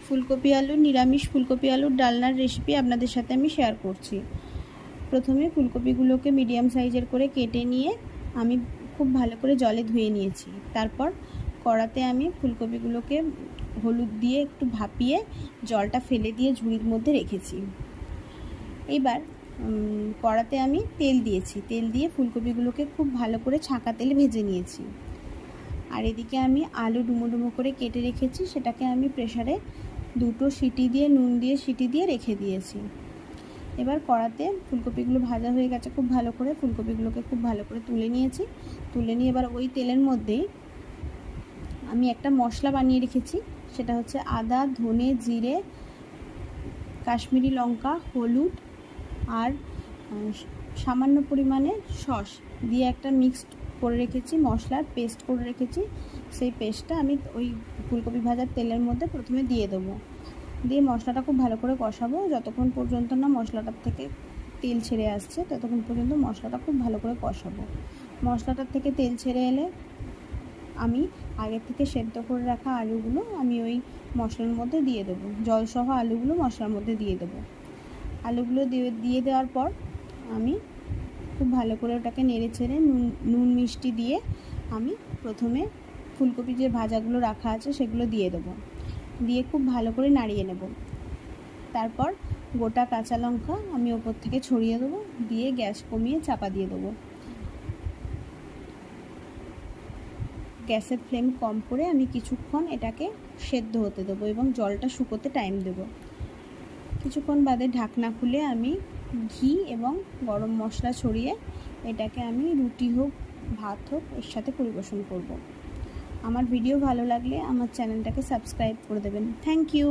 ফুলকপি আলুর নিরামিষ ফুলকপি আলুর ডালনার রেসিপি আপনাদের সাথে আমি শেয়ার করছি। প্রথমে ফুলকপিগুলোকে মিডিয়াম সাইজের করে কেটে নিয়ে আমি খুব ভালো করে জলে ধুয়ে নিয়েছি। তারপর কড়াতে আমি ফুলকপিগুলোকে হলুদ দিয়ে একটু ভাপিয়ে জলটা ফেলে দিয়ে ঝুড়ির মধ্যে রেখেছি। এবার কড়াতে আমি তেল দিয়েছি, তেল দিয়ে ফুলকপিগুলোকে খুব ভালো করে ছাঁকা তেলে ভেজে নিয়েছি। আর এদিকে আমি আলু ডুমো ডুমো করে কেটে রেখেছি, সেটাকে আমি প্রেসারে দুটো সিটি দিয়ে নুন দিয়ে সিটি দিয়ে রেখে দিয়েছি। এবার কড়াতে ফুলকপিগুলো ভাজা হয়ে গেছে খুব ভালো করে, ফুলকপিগুলোকে খুব ভালো করে তুলে নিয়েছি। তুলে নিয়ে এবার ওই তেলের মধ্যেই আমি একটা মশলা বানিয়ে রেখেছি, সেটা হচ্ছে আদা, ধনে, জিরে, কাশ্মীরি লঙ্কা, হলুদ আর সামান্য পরিমাণে সস দিয়ে একটা মিক্সড করে রেখেছি, মশলার পেস্ট করে রেখেছি। সেই পেস্টটা আমি ওই ফুলকপি ভাজার তেলের মধ্যে প্রথমে দিয়ে দেবো। দিয়ে মশলাটা খুব ভালো করে কষাবো, যতক্ষণ পর্যন্ত না মশলাটার থেকে তেল ছেড়ে আসছে ততক্ষণ পর্যন্ত মশলাটা খুব ভালো করে কষাবো। মশলাটার থেকে তেল ছেড়ে এলে আমি আগে থেকে সেদ্ধ করে রাখা আলুগুলো আমি ওই মশলার মধ্যে দিয়ে দেবো, জলসহ আলুগুলো মশলার মধ্যে দিয়ে দেবো। আলুগুলো দিয়ে দেওয়ার পর আমি খুব ভালো করে ওটাকে নেড়ে ছেড়ে নুন মিষ্টি দিয়ে আমি প্রথমে ফুলকপি যে ভাজাগুলো রাখা আছে সেগুলো দিয়ে দেবো, দিয়ে খুব ভালো করে নাড়িয়ে নেব। তারপর গোটা কাঁচা লঙ্কা আমি ওপর থেকে ছড়িয়ে দেবো, দিয়ে গ্যাস কমিয়ে চাপা দিয়ে দেবো। গ্যাসের ফ্লেম কম করে আমি কিছুক্ষণ এটাকে সেদ্ধ হতে দেবো এবং জলটা শুকোতে টাইম দেবো। কিছুক্ষণ বাদে ঢাকনা খুলে আমি ঘি এবং গরম মশলা ছড়িয়ে এটাকে আমি রুটি হোক ভাত হোক এর সাথে পরিবেশন করব। আমার ভিডিও ভালো লাগলে আমার চ্যানেলটাকে সাবস্ক্রাইব করে দেবেন। Thank you.